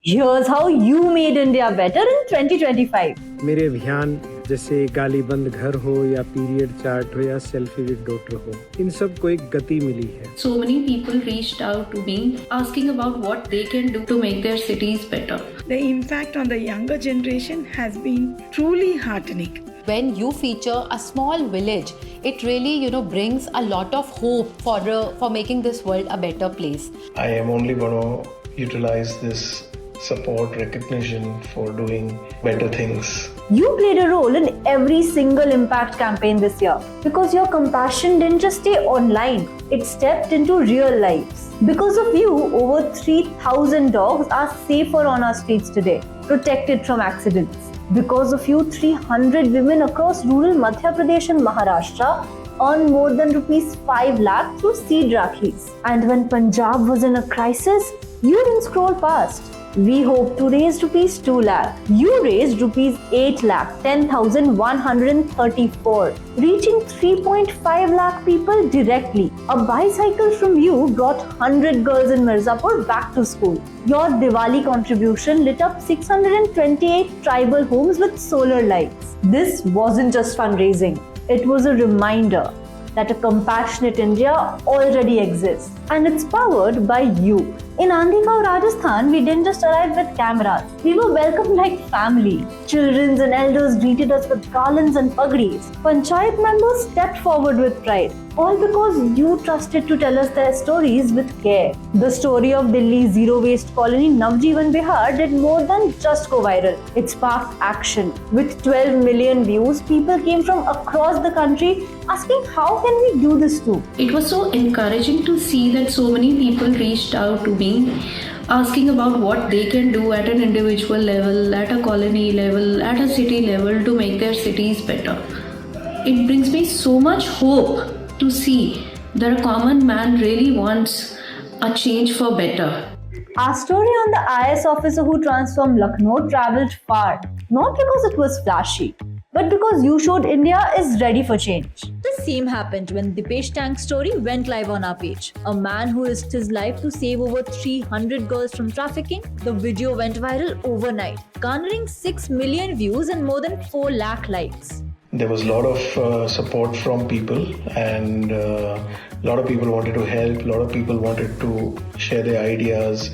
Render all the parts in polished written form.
Here's how you made India better in 2025. मेरे अभियान जैसे गाली बंद घर हो या पीरियड चार्ट हो या सेल्फी विद डॉटर हो, इन सब को एक गति मिली है. So many people reached out to me asking about what they can do to make their cities better. The impact on the younger generation has been truly heartening. When you feature a small village, it really brings a lot of hope for making this world a better place. I am only going to utilize this support, recognition for doing better things. You played a role in every single impact campaign this year because your compassion didn't just stay online, it stepped into real lives. Because of you, over 3,000 dogs are safer on our streets today, protected from accidents. Because of you, 300 women across rural Madhya Pradesh and Maharashtra earn more than rupees 5 lakh through seed rakhis. And when Punjab was in a crisis, you didn't scroll past. We hope to raise rupees 2 lakh. You raised rupees 8 lakh 10,134, reaching 3.5 lakh people directly. A bicycle from you brought 100 girls in Mirzapur back to school. Your Diwali contribution lit up 628 tribal homes with solar lights. This wasn't just fundraising. It was a reminder that a compassionate India already exists and it's powered by you. In Andhikau, Rajasthan, we didn't just arrive with cameras. We were welcomed like family. Children and elders greeted us with garlands and pagdis. Panchayat members stepped forward with pride. All because you trusted to tell us their stories with care. The story of Delhi's zero waste colony Navjeevan Bihar did more than just go viral. It sparked action. With 12 million views, people came from across the country asking how can we do this too. It was so encouraging to see that so many people reached out to me asking about what they can do at an individual level, at a colony level, at a city level to make their cities better. It brings me so much hope to see that a common man really wants a change for better. Our story on the IS officer who transformed Lucknow traveled far, not because it was flashy, but because you showed India is ready for change. The same happened when Dipesh Tank's story went live on our page. A man who risked his life to save over 300 girls from trafficking. The video went viral overnight, garnering 6 million views and more than 4 lakh likes. There was a lot of support from people, and a lot of people wanted to help, a lot of people wanted to share their ideas.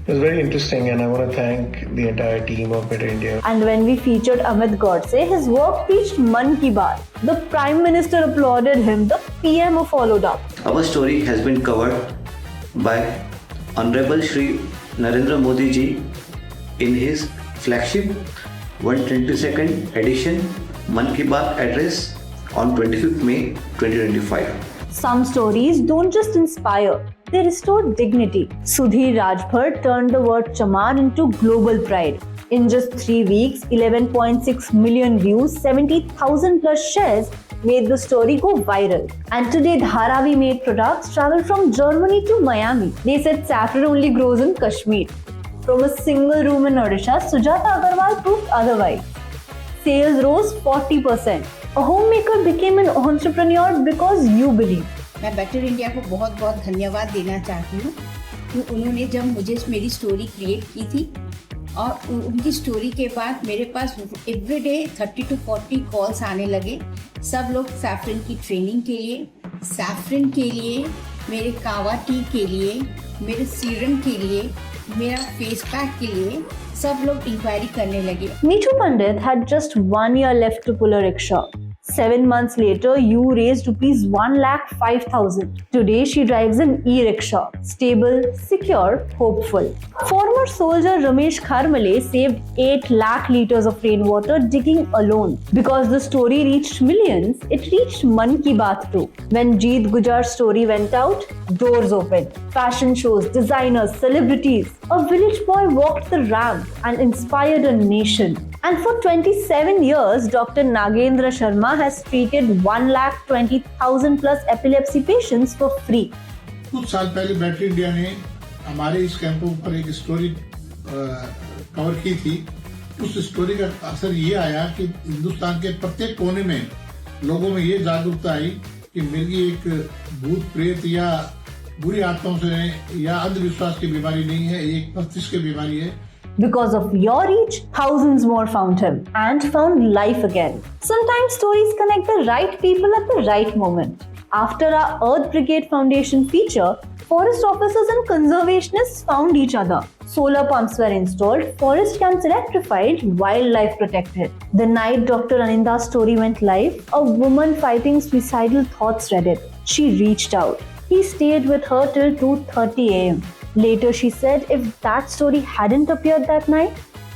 It was very interesting, and I want to thank the entire team of Better India. And when we featured Amit Godse, his work reached Man Ki Baat. The Prime Minister applauded him, the PM followed up. Our story has been covered by Honorable Shri Narendra Modi ji in his flagship 122nd edition Man Ki Baat address on 25th May 2025. Some stories don't just inspire, they restore dignity. Sudhir Rajbhar turned the word Chamar into global pride. In just 3 weeks, 11.6 million views, 70,000 plus shares made the story go viral. And today, Dharavi made products travel from Germany to Miami. They said saffron only grows in Kashmir. From a single room in Odisha, Sujata Agarwal proved otherwise. Sales rose 40%. A homemaker became an entrepreneur because you believe. मैं better India को बहुत बहुत धन्यवाद देना चाहती हूँ कि उन्होंने जब मुझे मेरी स्टोरी क्रिएट की थी और उनकी स्टोरी के बाद मेरे पास एवरीडे 30 to 40 कॉल्स आने लगे. सब लोग सैफरन की ट्रेनिंग के लिए, सैफरन के लिए, मेरे कावा टी के लिए, मेरे सीरम के लिए, मेरा फेस पैक के लिए सब लोग इंक्वायरी करने लगे. Neetu Pandit had just 1 year left to pull a rickshaw. 7 months later, you raised rupees 1,05,000. Today, she drives an e-rickshaw. Stable, secure, hopeful. Former soldier Ramesh Kharmale saved 8 lakh liters of rainwater digging alone. Because the story reached millions, it reached Man Ki Baat too. When Jeet Gujar's story went out, doors opened. Fashion shows, designers, celebrities. A village boy walked the ramp and inspired a nation. And for 27 years, Dr. Nagendra Sharma has treated 1,20,000 plus epilepsy patients for free. कुछ साल पहले better India ने हमारे इस कैंपों पर एक story cover की थी. उस स्टोरी का असर ये आया कि हिंदुस्तान के प्रत्येक कोने में लोगों में ये जागरूकता आई कि मिर्गी एक भूत प्रेत या बुरी आत्माओं से या अंधविश्वास की बीमारी नहीं है, एक मस्तिष्क की बीमारी है. Because of your reach, thousands more found him and found life again. Sometimes stories connect the right people at the right moment. After our Earth Brigade Foundation feature, forest officers and conservationists found each other. Solar pumps were installed, forest camps electrified, wildlife protected. The night Dr. Aninda's story went live, a woman fighting suicidal thoughts read it. She reached out. He stayed with her till 2:30 a.m. Later, she said if that story hadn't appeared that night,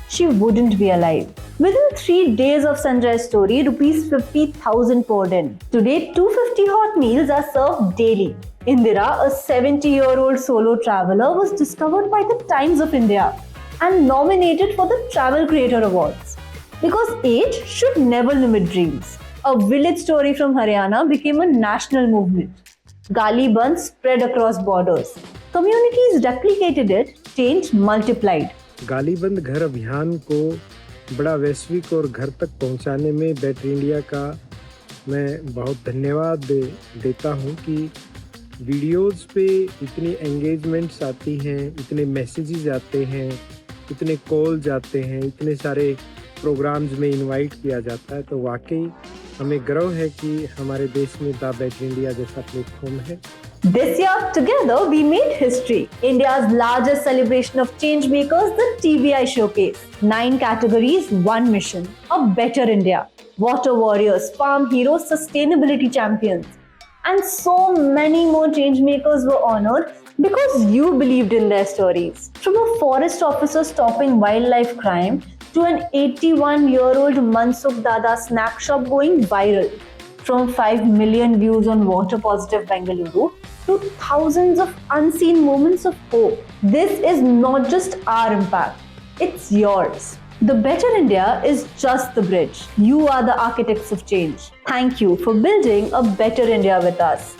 she wouldn't be alive. Within 3 days of Sanjay's story, rupees 50,000 poured in. Today, 250 hot meals are served daily. Indira, a 70-year-old solo traveler, was discovered by the Times of India and nominated for the Travel Creator Awards. Because age should never limit dreams. A village story from Haryana became a national movement. Gali Band spread across borders. Communities replicated it, change multiplied. गाली बंद घर अभियान को बड़ा वैश्विक और घर तक पहुंचाने में बेटर इंडिया का मैं बहुत धन्यवाद देता हूं कि वीडियोस पे इतनी एंगेजमेंट्स आती हैं, इतने मैसेजेस आते हैं, इतने कॉल्स आते हैं, इतने सारे प्रोग्राम्स में इनवाइट किया जाता है, तो वाकई हमें गर्व है कि हमारे देश में द बेटर इंडिया जैसा प्लेटफॉर्म है। This year, together, we made history. India's largest celebration of change makers, the TBI Showcase. 9 categories, 1 mission. A better India. Water warriors, farm heroes, sustainability champions. And so many more change makers were honored because you believed in their stories. From a forest officer stopping wildlife crime to an 81-year-old Mansukh Dada snack shop going viral. From 5 million views on Water Positive Bengaluru to thousands of unseen moments of hope. This is not just our impact, it's yours. The Better India is just the bridge. You are the architects of change. Thank you for building a better India with us.